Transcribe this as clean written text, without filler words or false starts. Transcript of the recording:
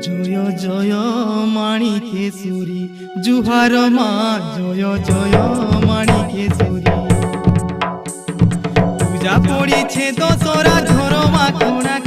জয় জয় মাণিকেশ্বরী জুহার মা জয় জয় মাণিকেশ্বরী। পূজা পড়িছে দশরা ঝর মা কোণাক